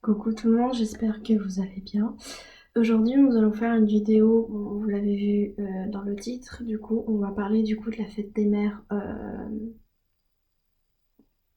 Coucou tout le monde, j'espère que vous allez bien. Aujourd'hui, nous allons faire une vidéo, bon, vous l'avez vu dans le titre, du coup, on va parler de la fête des mères,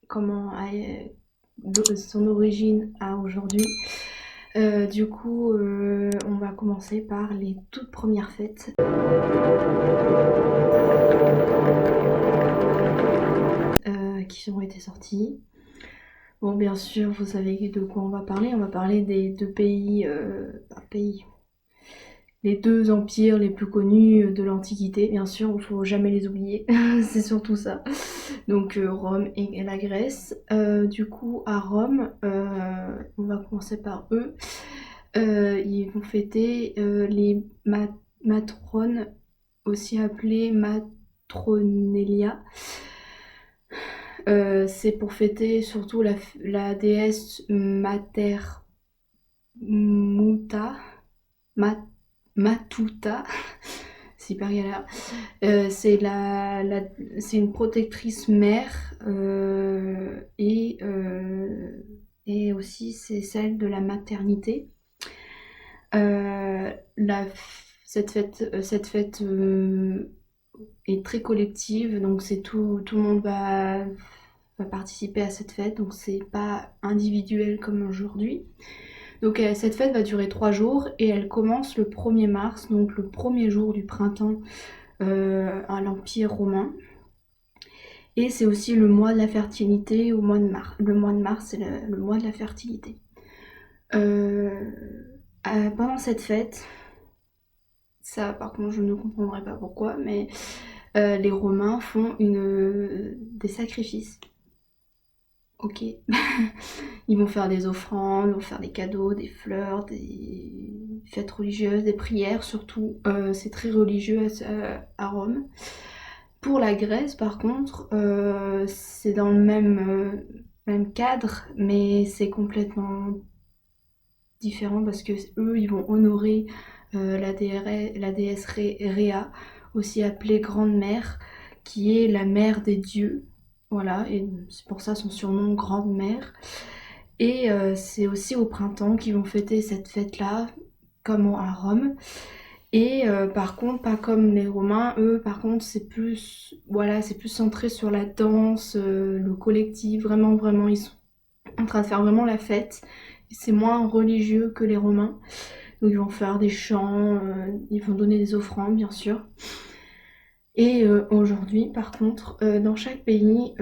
comment de son origine à aujourd'hui. On va commencer par les toutes premières fêtes qui ont été sorties. Bon, bien sûr, vous savez de quoi on va parler. On va parler des deux pays, les deux empires les plus connus de l'Antiquité, bien sûr, il ne faut jamais les oublier, c'est surtout ça. Donc Rome et la Grèce. À Rome, on va commencer par eux. Ils vont fêter les matrones, aussi appelées matronelia. C'est pour fêter surtout la déesse Mater Muta, Matuta, c'est hyper galère. C'est une protectrice mère et aussi c'est celle de la maternité. Euh, la, cette fête est très collective, donc c'est tout le monde va participer à cette fête, donc c'est pas individuel comme aujourd'hui. Donc cette fête va durer 3 jours et elle commence le 1er mars, donc le premier jour du printemps à l'Empire romain. Et c'est aussi le mois de la fertilité au mois de mars. Le mois de mars, c'est le mois de la fertilité. Pendant cette fête, ça par contre je ne comprendrai pas pourquoi, mais les Romains font des sacrifices. Ok. Ils vont faire des offrandes, ils vont faire des cadeaux, des fleurs, des fêtes religieuses, des prières surtout. C'est très religieux à Rome. Pour la Grèce, par contre, c'est dans le même cadre, mais c'est complètement différent parce que eux, ils vont honorer la déesse Rhea, aussi appelée Grande Mère, qui est la mère des dieux. Voilà, et c'est pour ça son surnom Grande Mère. Et c'est aussi au printemps qu'ils vont fêter cette fête-là, comme à Rome. Et par contre, pas comme les Romains, eux, par contre, c'est plus centré sur la danse, le collectif, vraiment, ils sont en train de faire vraiment la fête. C'est moins religieux que les Romains. Donc ils vont faire des chants, ils vont donner des offrandes, bien sûr. Et aujourd'hui, par contre, dans chaque pays,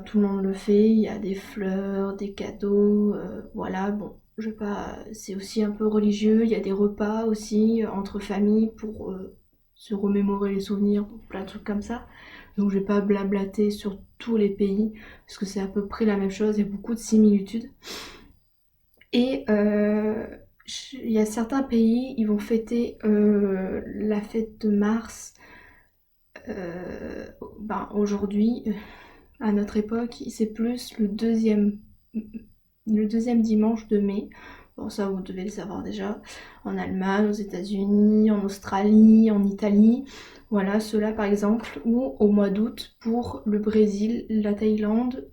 tout le monde le fait, il y a des fleurs, des cadeaux, voilà, bon, je vais pas, c'est aussi un peu religieux, il y a des repas aussi entre familles pour se remémorer les souvenirs, plein de trucs comme ça. Donc je vais pas blablater sur tous les pays, parce que c'est à peu près la même chose, il y a beaucoup de similitudes. Et il y a certains pays, ils vont fêter la fête de mars aujourd'hui, à notre époque, c'est plus le deuxième dimanche de mai. Bon, ça, vous devez le savoir déjà. En Allemagne, aux États-Unis, en Australie, en Italie. Voilà, ceux-là par exemple. Ou au mois d'août pour le Brésil, la Thaïlande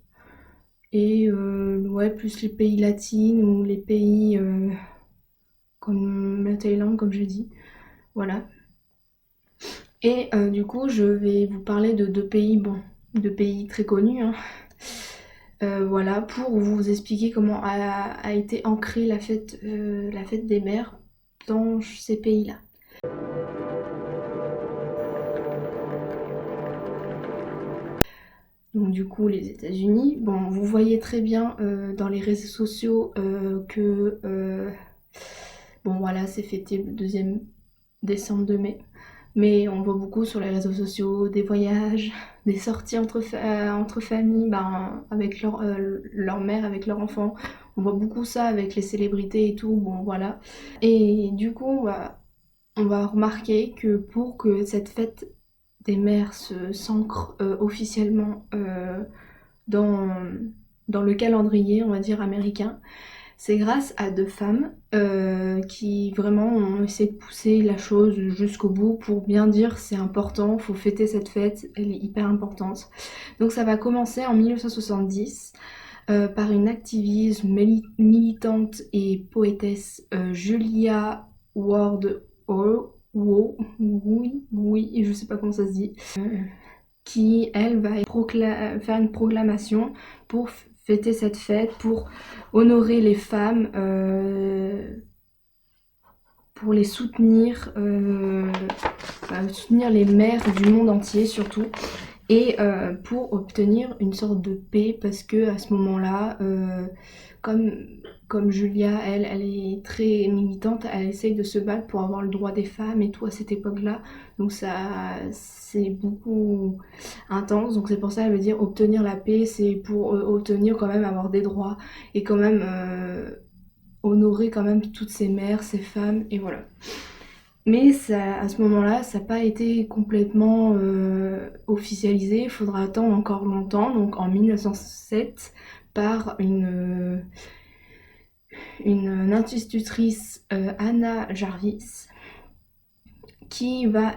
et ouais, plus les pays latins ou les pays comme la Thaïlande, comme je dis. Voilà. Et je vais vous parler de deux pays très connus, hein. Voilà, pour vous expliquer comment a été ancrée la fête des mères dans ces pays-là. Donc du coup, les États-Unis, bon, vous voyez très bien dans les réseaux sociaux bon voilà, c'est fêté le 2e décembre de mai. Mais on voit beaucoup sur les réseaux sociaux des voyages, des sorties entre familles, avec leur mère, avec leur enfant. On voit beaucoup ça avec les célébrités et tout, bon voilà. Et du coup, on va remarquer que pour que cette fête des mères s'ancre officiellement dans, dans le calendrier, on va dire, américain, c'est grâce à deux femmes qui vraiment ont essayé de pousser la chose jusqu'au bout pour bien dire c'est important, faut fêter cette fête, elle est hyper importante. Donc ça va commencer en 1970 par une activiste, militante et poétesse Julia Ward oui, je sais pas comment ça se dit, qui elle va faire une proclamation pour fêter cette fête, pour honorer les femmes, pour les soutenir, soutenir les mères du monde entier surtout, et pour obtenir une sorte de paix, parce que à ce moment-là, comme, comme Julia, elle est très militante, elle essaye de se battre pour avoir le droit des femmes et tout à cette époque-là, donc ça c'est beaucoup intense, donc c'est pour ça elle veut dire obtenir la paix, c'est pour obtenir quand même avoir des droits et quand même honorer quand même toutes ces mères, ces femmes, et voilà. Mais ça, à ce moment-là, ça n'a pas été complètement officialisé. Il faudra attendre encore longtemps, donc en 1907, par une institutrice, Anna Jarvis, qui va,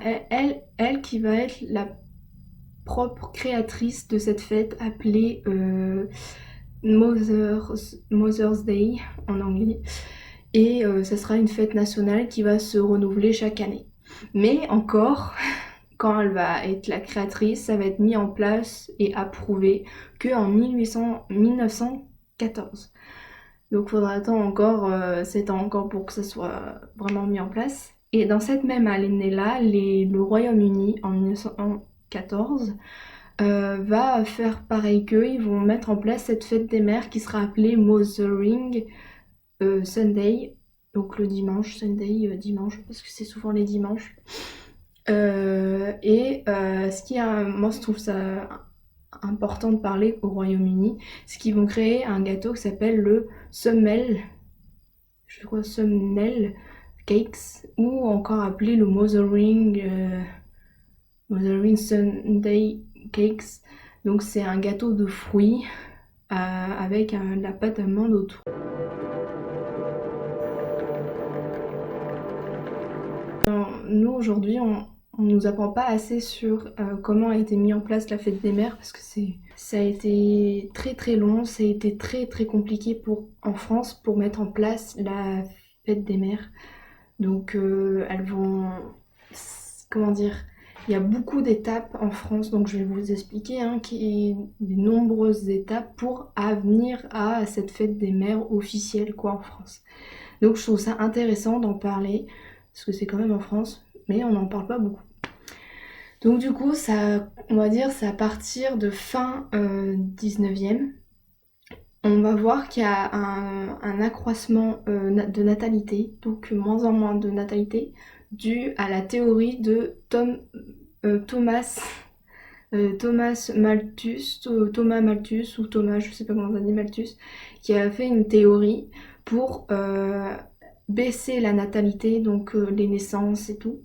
qui va être la propre créatrice de cette fête appelée Mother's Day en anglais. Et ça sera une fête nationale qui va se renouveler chaque année. Mais encore, quand elle va être la créatrice, ça va être mis en place et approuvé qu'en 1914. Donc il faudra attendre encore 7 ans encore pour que ça soit vraiment mis en place. Et dans cette même année-là, le Royaume-Uni, en 1914, va faire pareil qu'eux, ils vont mettre en place cette fête des mères qui sera appelée Mothering Sunday, donc le dimanche, Sunday, dimanche, parce que c'est souvent les dimanches. Ce qui est, moi je trouve ça important de parler au Royaume-Uni, c'est qu'ils vont créer un gâteau qui s'appelle le Summel, je crois Sumnel Cakes, ou encore appelé le Mothering Sunday Cakes. Donc c'est un gâteau de fruits avec de la pâte d'amande autour. Nous aujourd'hui, on nous apprend pas assez sur comment a été mis en place la fête des mères, parce que ça a été très très long, ça a été très très compliqué en France pour mettre en place la fête des mères. Donc elles vont, comment dire, il y a beaucoup d'étapes en France, donc je vais vous expliquer les nombreuses étapes pour venir à cette fête des mères officielle quoi en France. Donc je trouve ça intéressant d'en parler, parce que c'est quand même en France, mais on n'en parle pas beaucoup. Donc du coup, ça, on va dire, c'est à partir de fin 19e. On va voir qu'il y a un accroissement de natalité, donc moins en moins de natalité, dû à la théorie de Thomas Malthus, Thomas Malthus, ou Thomas, je sais pas comment on dit, Malthus, qui a fait une théorie pour baisser la natalité, donc les naissances et tout,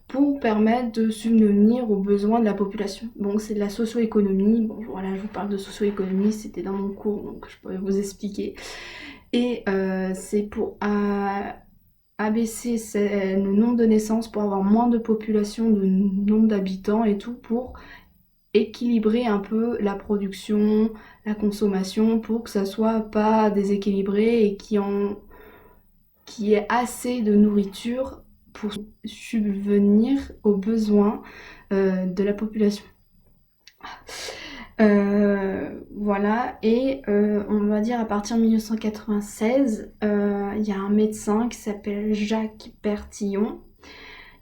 pour permettre de subvenir aux besoins de la population. Bon, c'est de la socio-économie, bon voilà, je vous parle de socio-économie, c'était dans mon cours, donc je pourrais vous expliquer. Et c'est pour abaisser le nombre de naissances, pour avoir moins de population, de nombre d'habitants et tout, pour équilibrer un peu la production, la consommation, pour que ça soit pas déséquilibré et qu'il y ait assez de nourriture pour subvenir aux besoins de la population. Voilà, et on va dire à partir de 1996, il y a un médecin qui s'appelle Jacques Bertillon.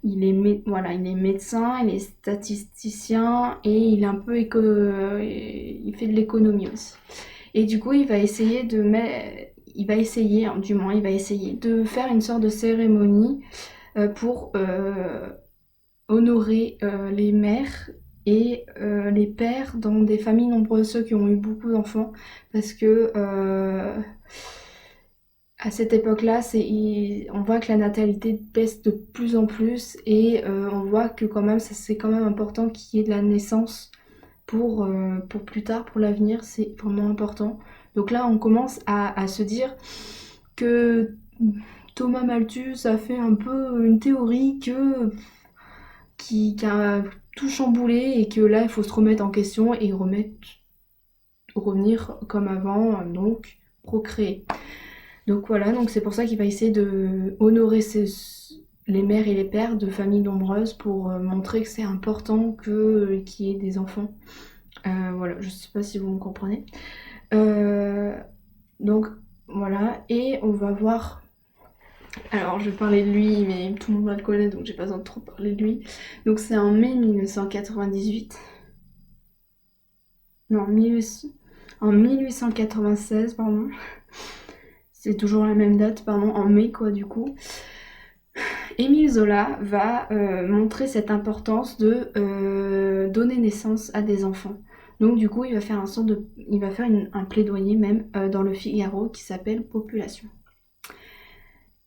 Il est médecin, il est statisticien et il est un peu il fait de l'économie aussi. Et du coup, il va essayer de faire une sorte de cérémonie pour honorer les mères et les pères dans des familles nombreuses, ceux qui ont eu beaucoup d'enfants, parce que à cette époque-là, on voit que la natalité baisse de plus en plus et on voit que quand même, c'est quand même important qu'il y ait de la naissance pour plus tard, pour l'avenir, c'est vraiment important. Donc là, on commence à se dire que Thomas Malthus a fait un peu une théorie qui a tout chamboulé et que là, il faut se remettre en question et remettre revenir comme avant, donc procréer. Donc voilà, donc c'est pour ça qu'il va essayer de honorer les mères et les pères de familles nombreuses pour montrer que c'est important qu'il y ait des enfants. Voilà, je sais pas si vous me comprenez. Euh, donc voilà, et on va voir. Alors je vais parler de lui, mais tout le monde va le connaître, donc j'ai pas besoin de trop parler de lui. Donc c'est en mai 1998. Non, en 1896, pardon. C'est toujours la même date, pardon, en mai quoi du coup. Émile Zola va montrer cette importance de donner naissance à des enfants. Donc du coup, il va faire un plaidoyer même dans le Figaro qui s'appelle Population.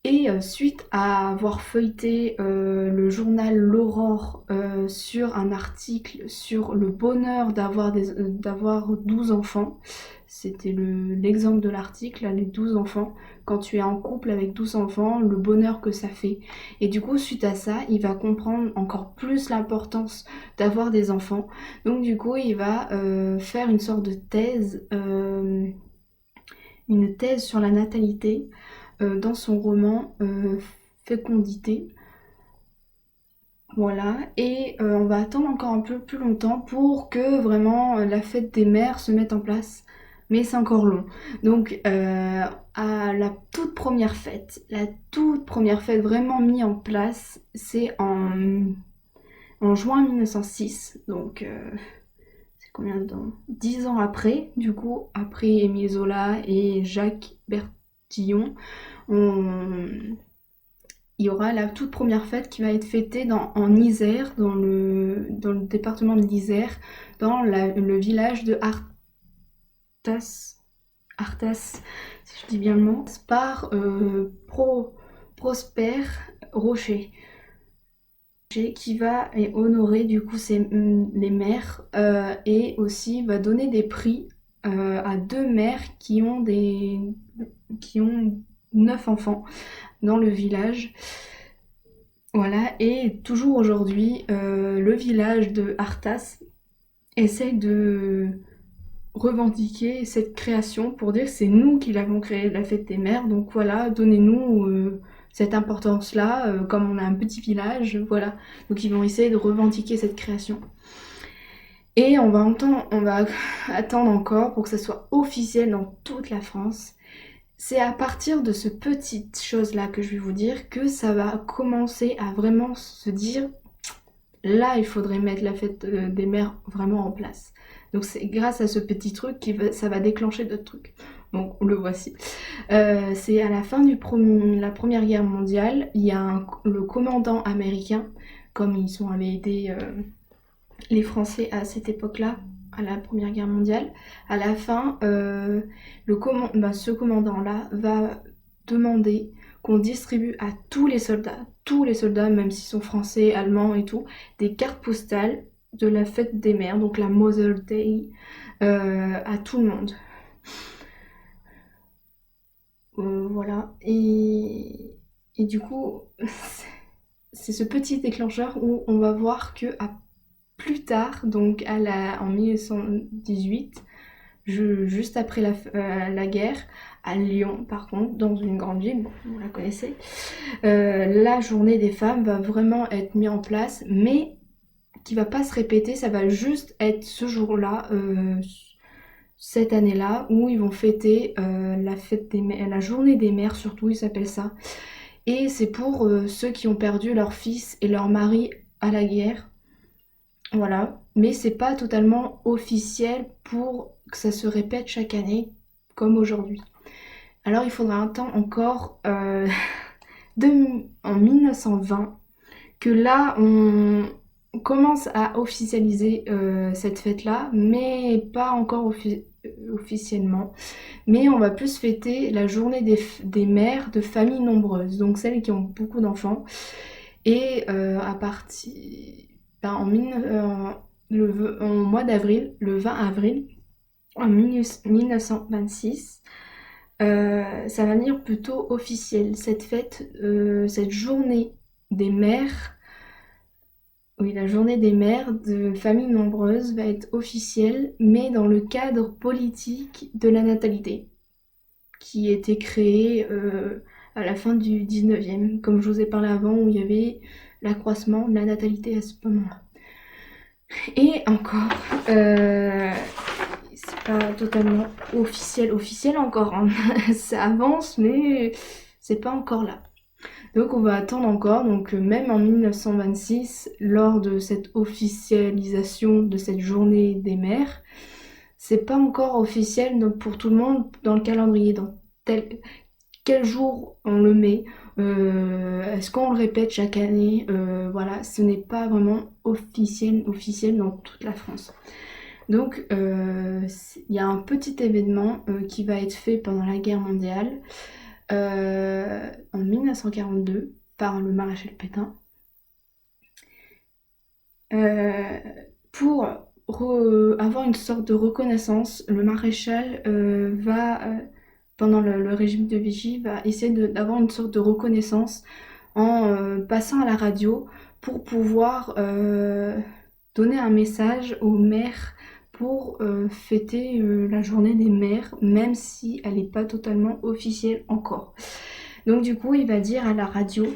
Et suite à avoir feuilleté le journal L'Aurore sur un article sur le bonheur d'avoir 12 enfants, c'était l'exemple de l'article, les 12 enfants, quand tu es en couple avec 12 enfants, le bonheur que ça fait. Et du coup, suite à ça, il va comprendre encore plus l'importance d'avoir des enfants. Donc du coup, il va faire une sorte de thèse, une thèse sur la natalité dans son roman Fécondité. Voilà, et on va attendre encore un peu plus longtemps pour que vraiment la fête des mères se mette en place. Mais c'est encore long. Donc à la toute première fête vraiment mise en place, c'est en juin 1906. Donc c'est combien de temps? 10 ans après, du coup, après Émile Zola et Jacques Bertillon, on, il y aura la toute première fête qui va être fêtée en Isère, dans le département de l'Isère, dans le village de Arthas, si je dis bien le mot, par Prosper Rocher, qui va honorer du coup les mères et aussi va donner des prix à deux mères qui ont 9 enfants dans le village. Voilà, et toujours aujourd'hui, le village de Arthas essaye de revendiquer cette création pour dire que c'est nous qui l'avons créée, la fête des mères, donc voilà, donnez-nous cette importance-là, comme on a un petit village, voilà. Donc ils vont essayer de revendiquer cette création. Et on va attendre encore pour que ça soit officiel dans toute la France. C'est à partir de ce petite chose-là que je vais vous dire que ça va commencer à vraiment se dire là, il faudrait mettre la fête des mères vraiment en place. Donc c'est grâce à ce petit truc ça va déclencher d'autres trucs. Donc le voici. C'est à la fin de la Première Guerre mondiale, il y a le commandant américain, comme avaient aidé les Français à cette époque-là, à la Première Guerre mondiale. À la fin, ce commandant-là va demander qu'on distribue à tous les soldats, même s'ils sont français, allemands et tout, des cartes postales de la fête des mères, donc la Mother Day, à tout le monde. Voilà. Et du coup, c'est ce petit déclencheur où on va voir que plus tard, donc en 1918, juste après la guerre, à Lyon par contre, dans une grande ville, bon, vous la connaissez, la journée des femmes va vraiment être mise en place, mais qui va pas se répéter, ça va juste être ce jour-là, cette année-là, où ils vont fêter la journée des mères surtout, ils s'appellent ça. Et c'est pour ceux qui ont perdu leur fils et leur mari à la guerre. Voilà, mais c'est pas totalement officiel pour que ça se répète chaque année comme aujourd'hui. Alors il faudra un temps encore en 1920 que là on commence à officialiser cette fête-là, mais pas encore officiellement. Mais on va plus fêter la journée des mères de familles nombreuses, donc celles qui ont beaucoup d'enfants. Et à partir au mois d'avril, le 20 avril, en 1926, ça va venir plutôt officiel. Cette fête, cette journée des mères, Oui, la journée des mères de familles nombreuses va être officielle, mais dans le cadre politique de la natalité, qui était créé à la fin du 19e, comme je vous ai parlé avant, où il y avait l'accroissement de la natalité à ce moment-là. Et encore, c'est pas totalement officiel encore, hein. Ça avance, mais c'est pas encore là. Donc on va attendre encore, donc même en 1926, lors de cette officialisation de cette journée des mères, c'est pas encore officiel donc pour tout le monde dans le calendrier, dans quel jour on le met, est-ce qu'on le répète chaque année, voilà, ce n'est pas vraiment officiel dans toute la France. Donc il y a un petit événement qui va être fait pendant la guerre mondiale en 1942 par le maréchal Pétain pour avoir une sorte de reconnaissance. Le maréchal pendant le régime de Vichy, va essayer d'avoir une sorte de reconnaissance en passant à la radio pour pouvoir donner un message aux mères pour fêter la journée des mères, même si elle n'est pas totalement officielle encore. Donc du coup, il va dire à la radio,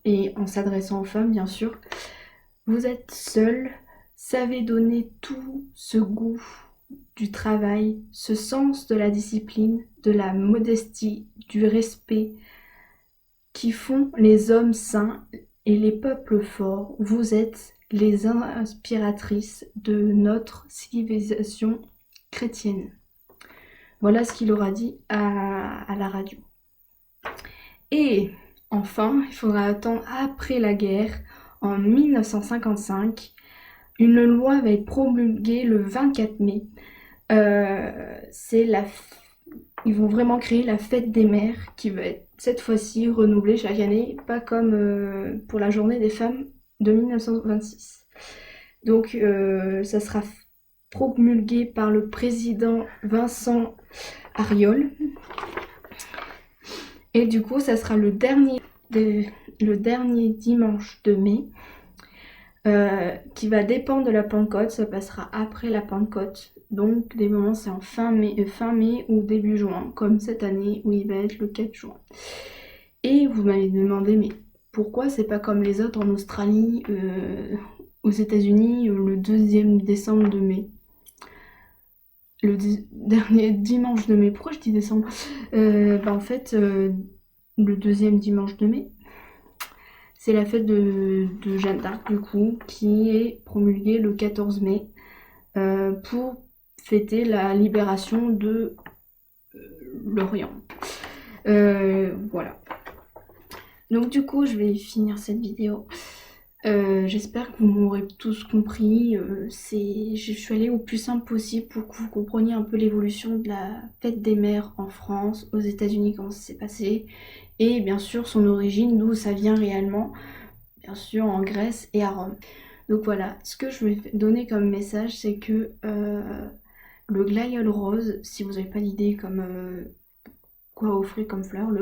et en s'adressant aux femmes bien sûr, vous êtes seules, savez donner tout ce goût du travail, ce sens de la discipline, de la modestie, du respect qui font les hommes saints et les peuples forts. Vous êtes les inspiratrices de notre civilisation chrétienne. Voilà ce qu'il aura dit à la radio. Et enfin, il faudra attendre après la guerre, en 1955, une loi va être promulguée le 24 mai. Ils vont vraiment créer la fête des mères qui va être cette fois-ci renouvelée chaque année, pas comme pour la journée des femmes de 1926. Donc ça sera promulgué par le président Vincent Auriol. Et du coup, ça sera le dernier dimanche de mai, qui va dépendre de la Pentecôte. Ça passera après la Pentecôte. Donc, des moments, c'est en fin mai ou début juin, comme cette année où il va être le 4 juin. Et vous m'avez demandé, mais pourquoi c'est pas comme les autres en Australie, aux États-Unis, le 2e décembre de mai? Le dernier dimanche de mai. Pourquoi je dis décembre? En fait, le 2e dimanche de mai, c'est la fête de Jeanne d'Arc, du coup, qui est promulguée le 14 mai pour fêter la libération de l'Orient. Voilà. Donc du coup, je vais finir cette vidéo. J'espère que vous m'aurez tous compris. Je suis allée au plus simple possible pour que vous compreniez un peu l'évolution de la fête des mères en France, aux États-Unis, comment ça s'est passé, et bien sûr son origine, d'où ça vient réellement, bien sûr en Grèce et à Rome. Donc voilà, ce que je vais donner comme message, c'est que le glaïeul rose, si vous n'avez pas d'idée comme quoi offrir comme fleur, le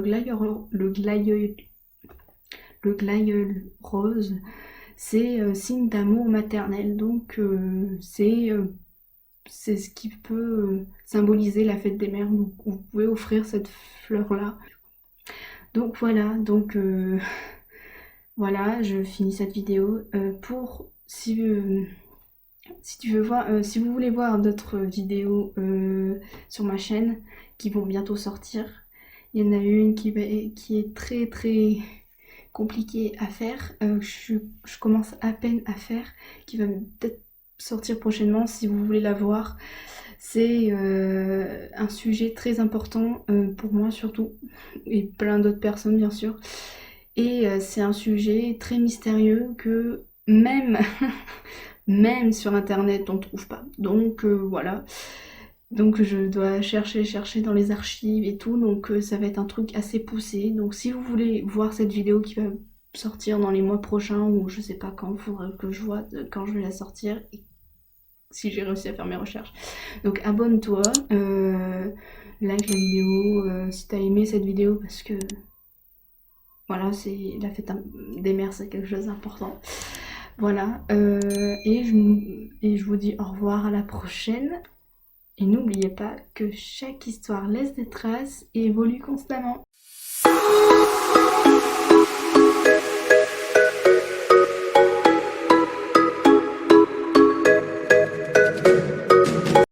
glaïeul rose, c'est signe d'amour maternel. Donc c'est ce qui peut symboliser la fête des mères. Donc vous pouvez offrir cette fleur-là. Donc voilà, voilà, je finis cette vidéo. Si vous voulez voir d'autres vidéos sur ma chaîne qui vont bientôt sortir, il y en a une qui est très très compliquée à faire, je commence à peine à faire, qui va peut-être sortir prochainement si vous voulez la voir. C'est un sujet très important pour moi surtout, et plein d'autres personnes bien sûr. Et c'est un sujet très mystérieux que même, même sur internet on ne trouve pas. Donc voilà. Donc je dois chercher dans les archives et tout. Donc ça va être un truc assez poussé. Donc si vous voulez voir cette vidéo qui va sortir dans les mois prochains, ou je sais pas quand, il faudra que je vois quand je vais la sortir et si j'ai réussi à faire mes recherches. Donc abonne-toi, like la vidéo si t'as aimé cette vidéo, parce que voilà, c'est la fête des mères, c'est quelque chose d'important. Voilà, et je vous dis au revoir à la prochaine. Et n'oubliez pas que chaque histoire laisse des traces et évolue constamment.